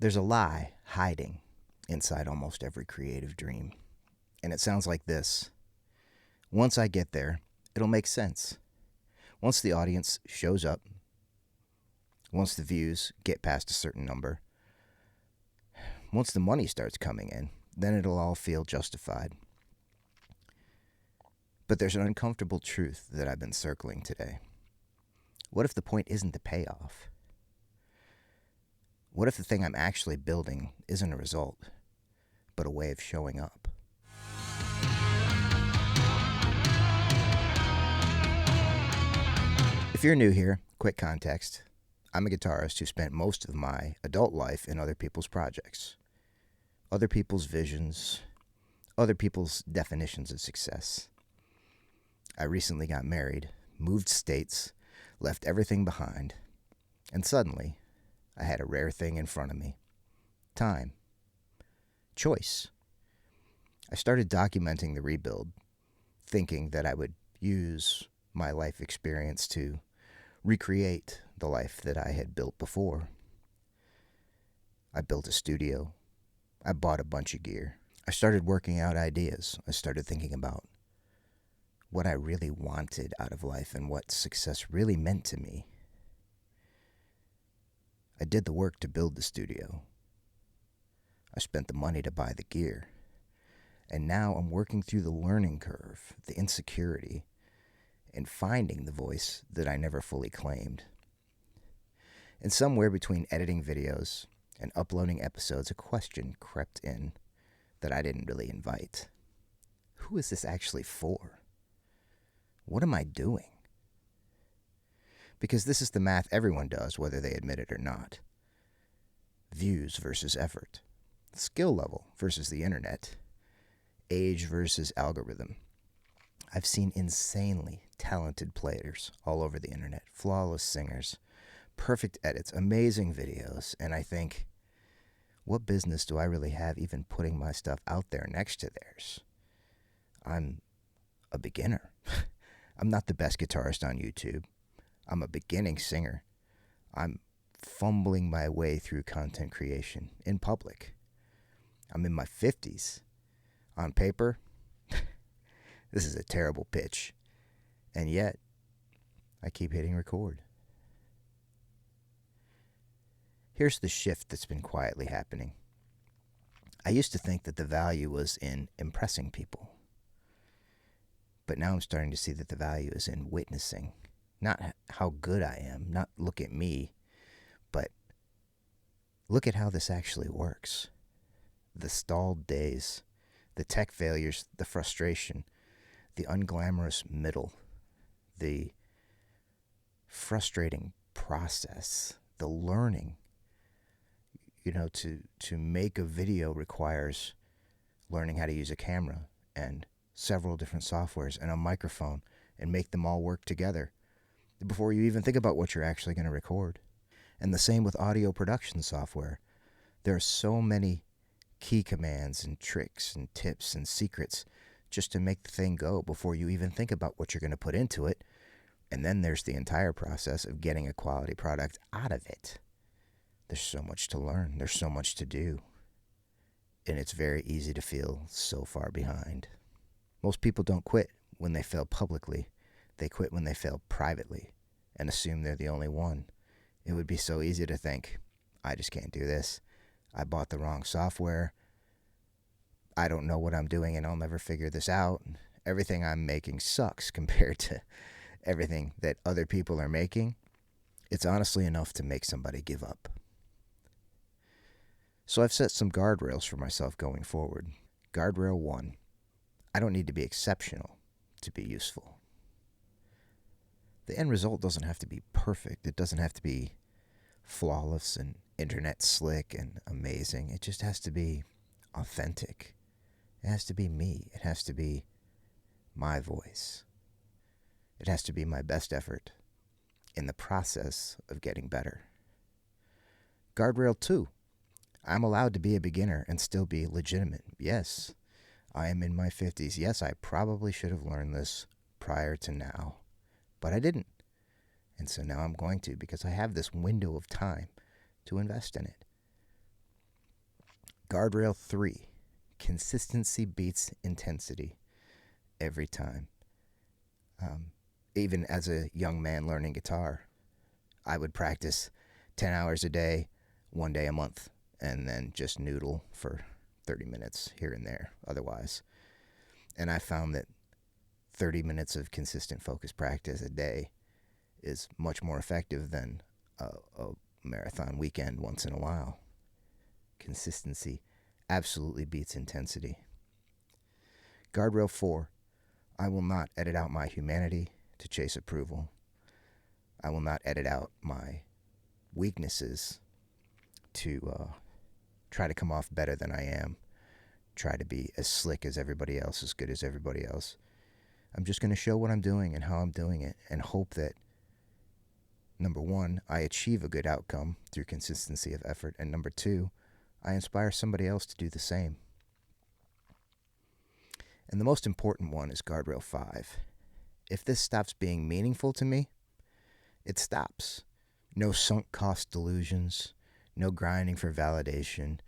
There's a lie hiding inside almost every creative dream. And it sounds like this. Once I get there, it'll make sense. Once the audience shows up, once the views get past a certain number, once the money starts coming in, then it'll all feel justified. But there's an uncomfortable truth that I've been circling today. What if the point isn't the payoff? What if the thing I'm actually building isn't a result, but a way of showing up? If you're new here, quick context. I'm a guitarist who spent most of my adult life in other people's projects, other people's visions, other people's definitions of success. I recently got married, moved states, left everything behind, and suddenly I had a rare thing in front of me. Time. Choice. I started documenting the rebuild, thinking that I would use my life experience to recreate the life that I had built before. I built a studio. I bought a bunch of gear. I started working out ideas. I started thinking about what I really wanted out of life and what success really meant to me. I did the work to build the studio. I spent the money to buy the gear. And now I'm working through the learning curve, the insecurity, and finding the voice that I never fully claimed. And somewhere between editing videos and uploading episodes, a question crept in that I didn't really invite. Who is this actually for? What am I doing? Because this is the math everyone does, whether they admit it or not. Views versus effort. Skill level versus the internet. Age versus algorithm. I've seen insanely talented players all over the internet, flawless singers, perfect edits, amazing videos, and I think, what business do I really have even putting my stuff out there next to theirs? I'm a beginner. I'm not the best guitarist on YouTube. I'm a beginning singer. I'm fumbling my way through content creation in public. I'm in my 50s. On paper, this is a terrible pitch. And yet, I keep hitting record. Here's the shift that's been quietly happening. I used to think that the value was in impressing people. But now I'm starting to see that the value is in witnessing. Not how good I am, not look at me, but look at how this actually works. The stalled days, the tech failures, the frustration, the unglamorous middle, the frustrating process, the learning. To make a video requires learning how to use a camera and several different softwares and a microphone and make them all work together before you even think about what you're actually going to record. And the same with audio production software. There are so many key commands and tricks and tips and secrets just to make the thing go before you even think about what you're going to put into it. And then there's the entire process of getting a quality product out of it. There's so much to learn. There's so much to do. And it's very easy to feel so far behind. Most people don't quit when they fail publicly. They quit when they fail privately and assume they're the only one. It would be so easy to think, I just can't do this. I bought the wrong software. I don't know what I'm doing and I'll never figure this out. Everything I'm making sucks compared to everything that other people are making. It's honestly enough to make somebody give up. So I've set some guardrails for myself going forward. Guardrail 1. I don't need to be exceptional to be useful. The end result doesn't have to be perfect. It doesn't have to be flawless and internet slick and amazing. It just has to be authentic. It has to be me. It has to be my voice. It has to be my best effort in the process of getting better. Guardrail 2. I'm allowed to be a beginner and still be legitimate. Yes, I am in my 50s. Yes, I probably should have learned this prior to now, but I didn't. And so now I'm going to, because I have this window of time to invest in it. Guardrail 3. Consistency beats intensity every time. Even as a young man learning guitar, I would practice 10 hours a day, 1 day a month, and then just noodle for 30 minutes here and there otherwise. And I found that 30 minutes of consistent focused practice a day is much more effective than a marathon weekend once in a while. Consistency absolutely beats intensity. Guardrail 4. I will not edit out my humanity to chase approval. I will not edit out my weaknesses to try to come off better than I am, try to be as slick as everybody else, as good as everybody else. I'm just going to show what I'm doing and how I'm doing it and hope that, number one, I achieve a good outcome through consistency of effort, and number two, I inspire somebody else to do the same. And the most important one is Guardrail 5. If this stops being meaningful to me, it stops. No sunk cost delusions, no grinding for validation,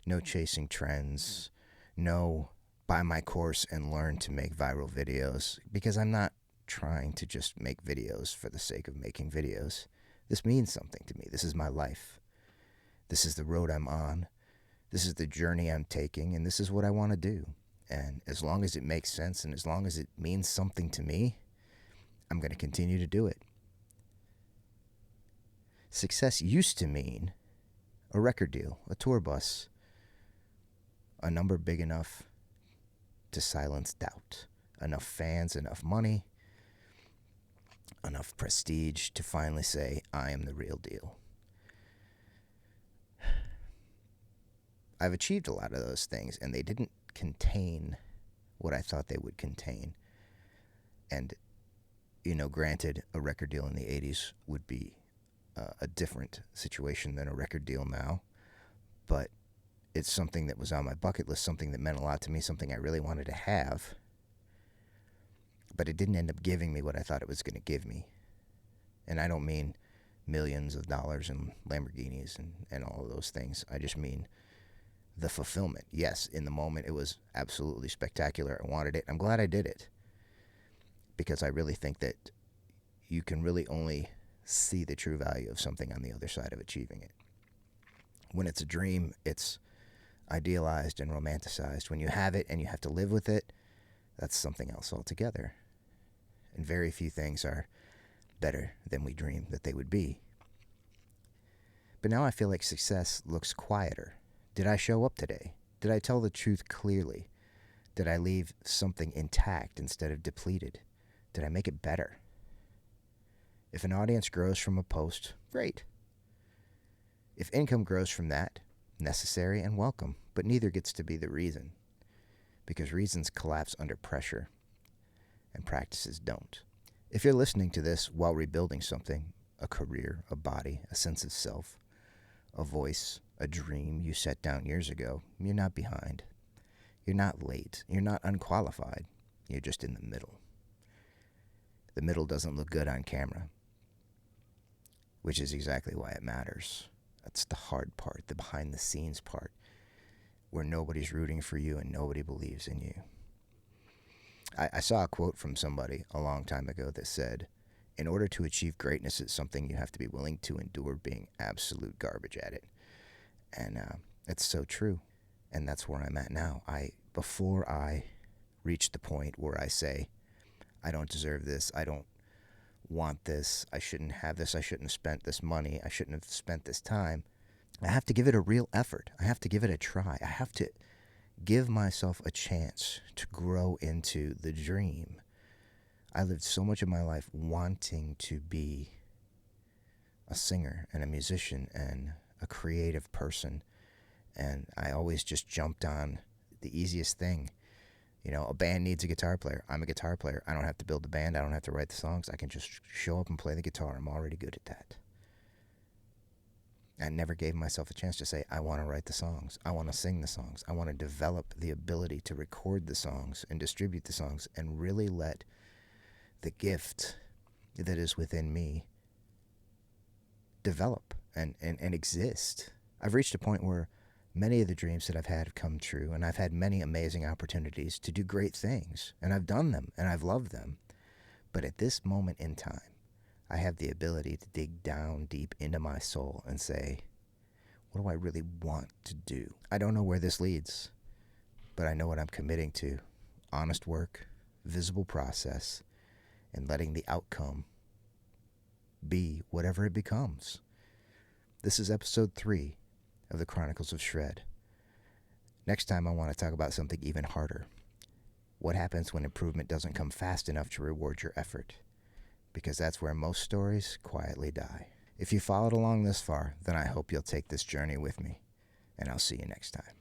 no chasing trends, no buy my course and learn to make viral videos, because I'm not trying to just make videos for the sake of making videos. This means something to me. This is my life. This is the road I'm on. This is the journey I'm taking, and this is what I want to do. And as long as it makes sense and as long as it means something to me, I'm going to continue to do it. Success used to mean a record deal, a tour bus, a number big enough to silence doubt, enough fans, enough money, enough prestige to finally say, I am the real deal. I've achieved a lot of those things, and they didn't contain what I thought they would contain. And, granted, a record deal in the 80s would be a different situation than a record deal now, but it's something that was on my bucket list, something that meant a lot to me, something I really wanted to have, but it didn't end up giving me what I thought it was going to give me. And I don't mean millions of dollars and Lamborghinis and all of those things. I just mean the fulfillment. Yes, in the moment it was absolutely spectacular. I wanted it. I'm glad I did it, because I really think that you can really only see the true value of something on the other side of achieving it. When it's a dream, it's idealized and romanticized. When you have it and you have to live with it, that's something else altogether. And very few things are better than we dream that they would be. But now I feel like success looks quieter. Did I show up today? Did I tell the truth clearly? Did I leave something intact instead of depleted? Did I make it better? If an audience grows from a post, great. If income grows from that, necessary and welcome, but neither gets to be the reason, because reasons collapse under pressure and practices don't. If you're listening to this while rebuilding something, a career, a body, a sense of self, a voice, a dream you set down years ago, you're not behind. You're not late. You're not unqualified. You're just in the middle. The middle doesn't look good on camera, which is exactly why it matters. That's the hard part, the behind the scenes part, where nobody's rooting for you and nobody believes in you. I saw a quote from somebody a long time ago that said, in order to achieve greatness at something, you have to be willing to endure being absolute garbage at it. And it's so true. And that's where I'm at now. Before I reach the point where I say, I don't deserve this, I don't want this, I shouldn't have this, I shouldn't have spent this money, I shouldn't have spent this time, I have to give it a real effort. I have to give it a try. I have to give myself a chance to grow into the dream. I lived so much of my life wanting to be a singer and a musician and a creative person, and I always just jumped on the easiest thing. A band needs a guitar player. I'm a guitar player. I don't have to build the band. I don't have to write the songs. I can just show up and play the guitar. I'm already good at that. I never gave myself a chance to say, I want to write the songs. I want to sing the songs. I want to develop the ability to record the songs and distribute the songs and really let the gift that is within me develop and exist. I've reached a point where Many of the dreams that I've had have come true, and I've had many amazing opportunities to do great things, and I've done them, and I've loved them. But at this moment in time, I have the ability to dig down deep into my soul and say, what do I really want to do? I don't know where this leads, but I know what I'm committing to. Honest work, visible process, and letting the outcome be whatever it becomes. This is episode 3 of the Chronicles of Shred. Next time I want to talk about something even harder. What happens when improvement doesn't come fast enough to reward your effort? Because that's where most stories quietly die. If you followed along this far, then I hope you'll take this journey with me, and I'll see you next time.